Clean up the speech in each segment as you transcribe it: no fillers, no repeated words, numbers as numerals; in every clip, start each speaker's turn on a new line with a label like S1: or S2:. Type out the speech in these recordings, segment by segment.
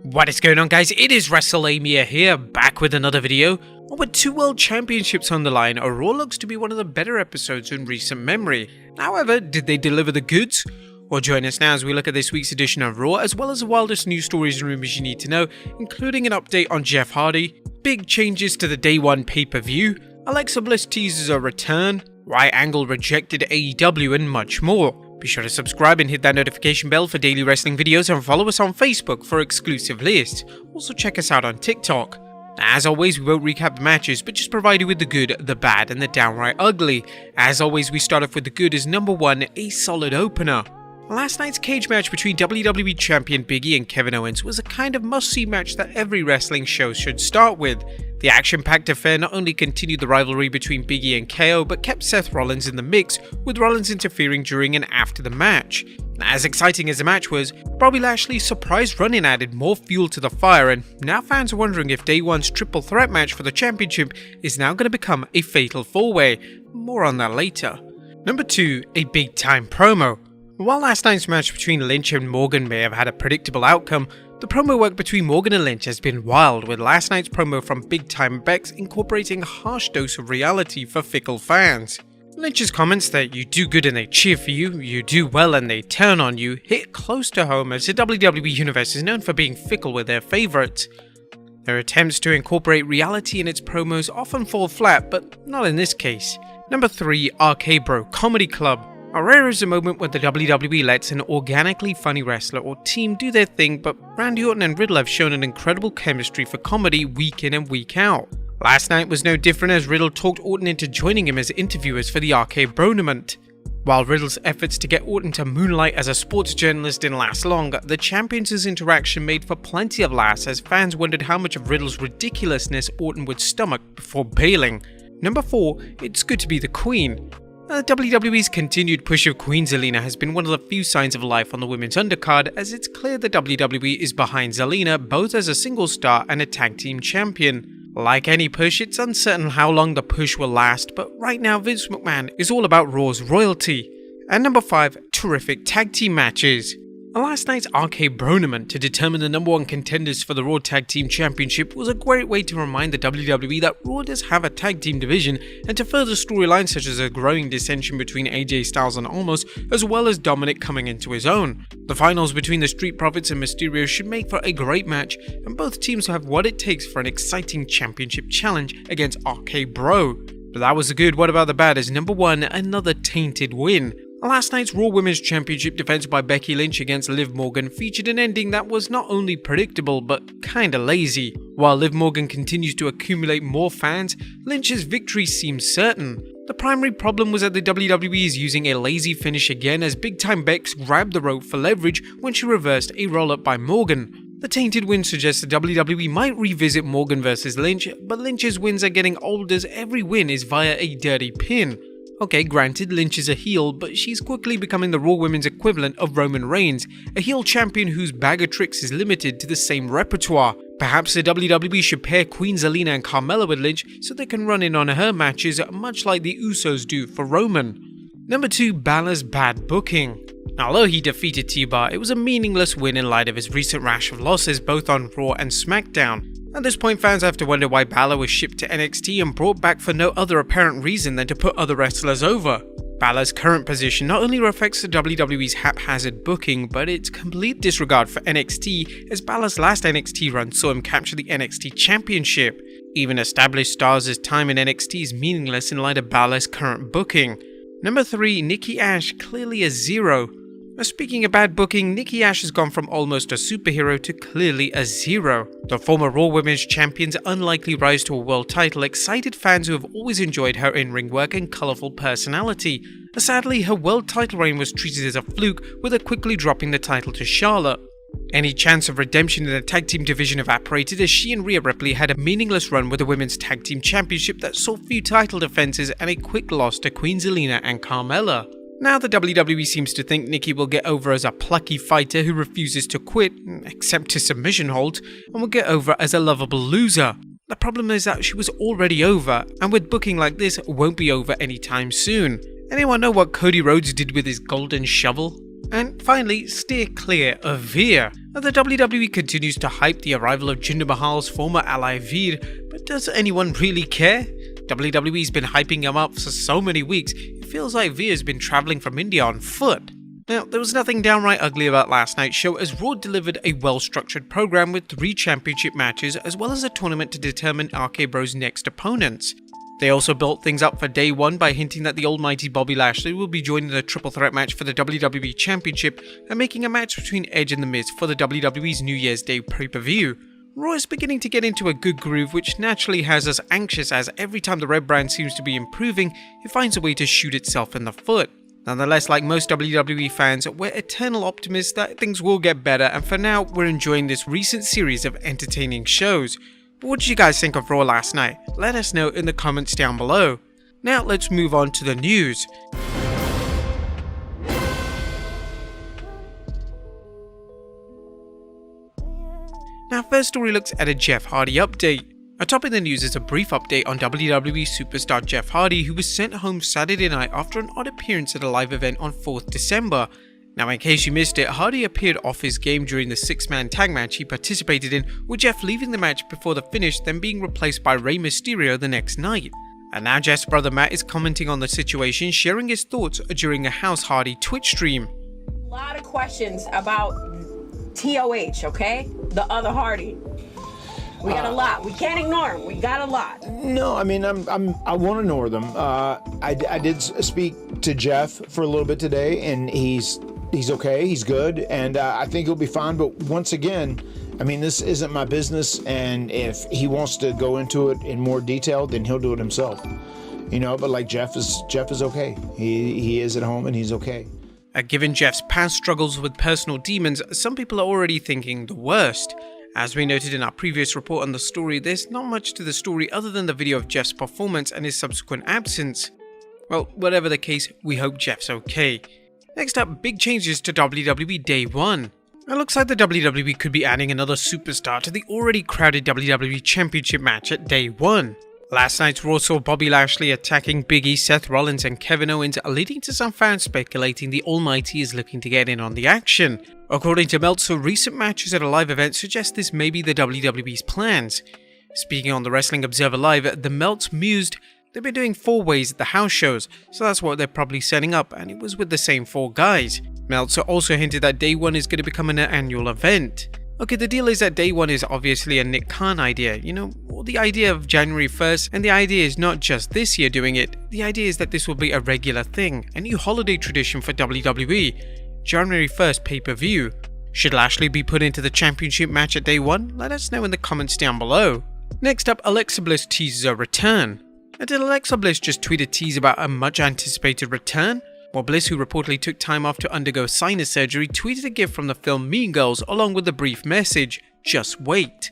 S1: What is going on, guys? It is Wrestlelamia here, back with another video. With 2 World Championships on the line, Raw looks to be one of the better episodes in recent memory. However, did they deliver the goods? Well, join us now as we look at this week's edition of Raw, as well as the wildest news stories and rumors you need to know, including an update on Jeff Hardy, big changes to the Day 1 pay-per-view, Alexa Bliss teases a return, why Angle rejected AEW, and much more. Be sure to subscribe and hit that notification bell for daily wrestling videos, and follow us on Facebook for exclusive lists. Also check us out on TikTok. As always, we won't recap the matches, but just provide you with the good, the bad, and the downright ugly. As always, we start off with the good as number 1, a solid opener. Last night's cage match between WWE Champion Big E and Kevin Owens was a kind of must-see match that every wrestling show should start with. The action-packed affair not only continued the rivalry between Big E and KO, but kept Seth Rollins in the mix, with Rollins interfering during and after the match. As exciting as the match was, Bobby Lashley's surprise run-in added more fuel to the fire, and now fans are wondering if Day 1's triple threat match for the championship is now going to become a fatal 4-way. More on that later. Number 2, a big-time promo. While last night's match between Lynch and Morgan may have had a predictable outcome, the promo work between Morgan and Lynch has been wild, with last night's promo from Big Time Bex incorporating a harsh dose of reality for fickle fans. Lynch's comments that you do good and they cheer for you, you do well and they turn on you, hit close to home, as the WWE Universe is known for being fickle with their favourites. Their attempts to incorporate reality in its promos often fall flat, but not in this case. Number 3, RK Bro Comedy Club. Rare is a moment when the WWE lets an organically funny wrestler or team do their thing, but Randy Orton and Riddle have shown an incredible chemistry for comedy week in and week out. Last night was no different, as Riddle talked Orton into joining him as interviewers for the RK Bronament. While Riddle's efforts to get Orton to moonlight as a sports journalist didn't last long, the champions' interaction made for plenty of laughs, as fans wondered how much of Riddle's ridiculousness Orton would stomach before bailing. Number 4, it's good to be the Queen. WWE's continued push of Queen Zelina has been one of the few signs of life on the women's undercard, as it's clear that WWE is behind Zelina both as a single star and a tag team champion. Like any push, it's uncertain how long the push will last, but right now Vince McMahon is all about Raw's royalty. And number 5, terrific tag team matches. Last night's RK Bronament to determine the number 1 contenders for the Raw Tag Team Championship was a great way to remind the WWE that Raw does have a tag team division, and to further storylines such as a growing dissension between AJ Styles and Omos, as well as Dominic coming into his own. The finals between the Street Profits and Mysterio should make for a great match, and both teams have what it takes for an exciting championship challenge against RK Bro. But that was the good. What about the bad? As number 1, another tainted win. Last night's Raw Women's Championship defense by Becky Lynch against Liv Morgan featured an ending that was not only predictable but kinda lazy. While Liv Morgan continues to accumulate more fans, Lynch's victory seems certain. The primary problem was that the WWE is using a lazy finish again, as Big Time Bex grabbed the rope for leverage when she reversed a roll-up by Morgan. The tainted win suggests the WWE might revisit Morgan vs Lynch, but Lynch's wins are getting old, as every win is via a dirty pin. Okay, granted, Lynch is a heel, but she's quickly becoming the Raw Women's equivalent of Roman Reigns, a heel champion whose bag of tricks is limited to the same repertoire. Perhaps the WWE should pair Queen Zelina and Carmella with Lynch so they can run in on her matches, much like the Usos do for Roman. Number 2, Balor's bad booking. Although he defeated T-Bar, it was a meaningless win in light of his recent rash of losses both on Raw and SmackDown. At this point, fans have to wonder why Balor was shipped to NXT and brought back for no other apparent reason than to put other wrestlers over. Balor's current position not only reflects the WWE's haphazard booking, but its complete disregard for NXT, as Balor's last NXT run saw him capture the NXT Championship. Even established stars' time in NXT is meaningless in light of Balor's current booking. Number 3, Nikki Ash, clearly a 0. Speaking of bad booking, Nikki Ash has gone from almost a superhero to clearly a 0. The former Raw Women's Champion's unlikely rise to a world title excited fans who have always enjoyed her in-ring work and colourful personality. Sadly, her world title reign was treated as a fluke, with her quickly dropping the title to Charlotte. Any chance of redemption in the tag team division evaporated, as she and Rhea Ripley had a meaningless run with the Women's Tag Team Championship that saw few title defenses and a quick loss to Queen Zelina and Carmella. Now the WWE seems to think Nikki will get over as a plucky fighter who refuses to quit, except to submission holds, and will get over as a lovable loser. The problem is that she was already over, and with booking like this, won't be over anytime soon. Anyone know what Cody Rhodes did with his golden shovel? And finally, steer clear of Veer. Now, the WWE continues to hype the arrival of Jinder Mahal's former ally Veer, but does anyone really care? WWE's been hyping him up for so many weeks, it feels like Veer's been travelling from India on foot. Now, there was nothing downright ugly about last night's show, as Raw delivered a well-structured program with 3 championship matches as well as a tournament to determine RK Bro's next opponents. They also built things up for day 1 by hinting that the almighty Bobby Lashley will be joining the triple threat match for the WWE Championship and making a match between Edge and The Miz for the WWE's New Year's Day pay-per-view. Raw is beginning to get into a good groove, which naturally has us anxious, as every time the red brand seems to be improving, it finds a way to shoot itself in the foot. Nonetheless, like most WWE fans, we're eternal optimists that things will get better, and for now, we're enjoying this recent series of entertaining shows. But what did you guys think of Raw last night? Let us know in the comments down below. Now let's move on to the news. Now, first story looks at a Jeff Hardy update. Atop in the news is a brief update on WWE superstar Jeff Hardy, who was sent home Saturday night after an odd appearance at a live event on 4th December. Now, in case you missed it, Hardy appeared off his game during the 6-man tag match he participated in, with Jeff leaving the match before the finish, then being replaced by Rey Mysterio the next night. And now Jeff's brother Matt is commenting on the situation, sharing his thoughts during a House Hardy Twitch stream.
S2: A lot of questions about TOH, okay? The other Hardy. We got a lot. We can't ignore him. We got a lot.
S3: No, I mean, I won't ignore them. I did speak to Jeff for a little bit today, and he's okay. He's good, and I think he'll be fine. But once again, I mean, this isn't my business, and if he wants to go into it in more detail, then he'll do it himself. You know, but like Jeff is okay. He is at home, and he's okay.
S1: Given Jeff's past struggles with personal demons, some people are already thinking the worst. As we noted in our previous report on the story, there's not much to the story other than the video of Jeff's performance and his subsequent absence. Well, whatever the case, we hope Jeff's okay. Next up, big changes to WWE Day 1. It looks like the WWE could be adding another superstar to the already crowded WWE Championship match at Day 1. Last night's Raw saw Bobby Lashley attacking Big E, Seth Rollins and Kevin Owens, leading to some fans speculating the Almighty is looking to get in on the action. According to Meltzer, recent matches at a live event suggest this may be the WWE's plans. Speaking on the Wrestling Observer Live, the Melts mused they've been doing 4-ways at the house shows, so that's what they're probably setting up, and it was with the same 4 guys. Meltzer also hinted that Day 1 is going to become an annual event. Okay, the deal is that Day 1 is obviously a Nick Khan idea, you know, the idea of January 1st, and the idea is not just this year doing it, the idea is that this will be a regular thing, a new holiday tradition for WWE, January 1st pay-per-view. Should Lashley be put into the championship match at Day 1? Let us know in the comments down below. Next up, Alexa Bliss teases a return. Did Alexa Bliss just tweet a tease about a much anticipated return? Well, Bliss, who reportedly took time off to undergo sinus surgery, tweeted a gift from the film Mean Girls along with the brief message, "Just wait."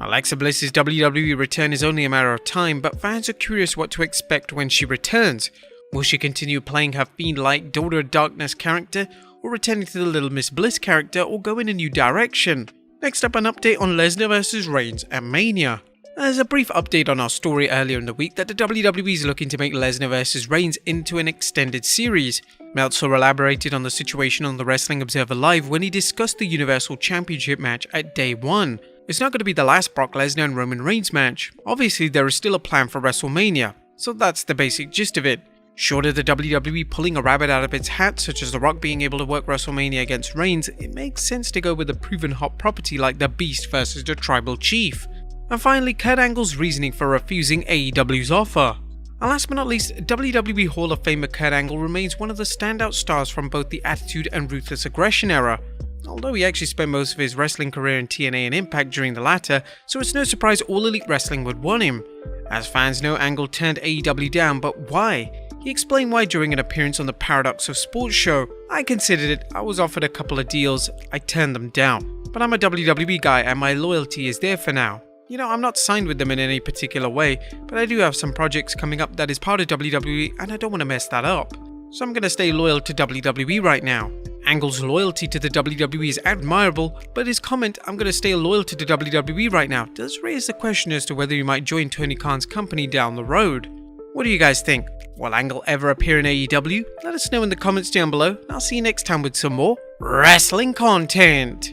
S1: Alexa Bliss's WWE return is only a matter of time, but fans are curious what to expect when she returns. Will she continue playing her fiend-like Daughter of Darkness character, or returning to the Little Miss Bliss character, or go in a new direction? Next up, an update on Lesnar vs Reigns at Mania. There's a brief update on our story earlier in the week that the WWE is looking to make Lesnar vs Reigns into an extended series. Meltzer elaborated on the situation on the Wrestling Observer Live when he discussed the Universal Championship match at Day 1. It's not going to be the last Brock Lesnar and Roman Reigns match. Obviously, there is still a plan for WrestleMania, so that's the basic gist of it. Short of the WWE pulling a rabbit out of its hat, such as The Rock being able to work WrestleMania against Reigns, it makes sense to go with a proven hot property like The Beast versus the Tribal Chief. And finally, Kurt Angle's reasoning for refusing AEW's offer. And last but not least, WWE Hall of Famer Kurt Angle remains one of the standout stars from both the Attitude and Ruthless Aggression era. Although he actually spent most of his wrestling career in TNA and Impact during the latter, so it's no surprise All Elite Wrestling would want him. As fans know, Angle turned AEW down, but why? He explained why during an appearance on the Paradox of Sports show. "I considered it, I was offered a couple of deals, I turned them down. But I'm a WWE guy and my loyalty is there for now. You know, I'm not signed with them in any particular way, but I do have some projects coming up that is part of WWE and I don't want to mess that up. So I'm going to stay loyal to WWE right now." Angle's loyalty to the WWE is admirable, but his comment, "I'm going to stay loyal to the WWE right now," does raise the question as to whether he might join Tony Khan's company down the road. What do you guys think? Will Angle ever appear in AEW? Let us know in the comments down below, and I'll see you next time with some more wrestling content.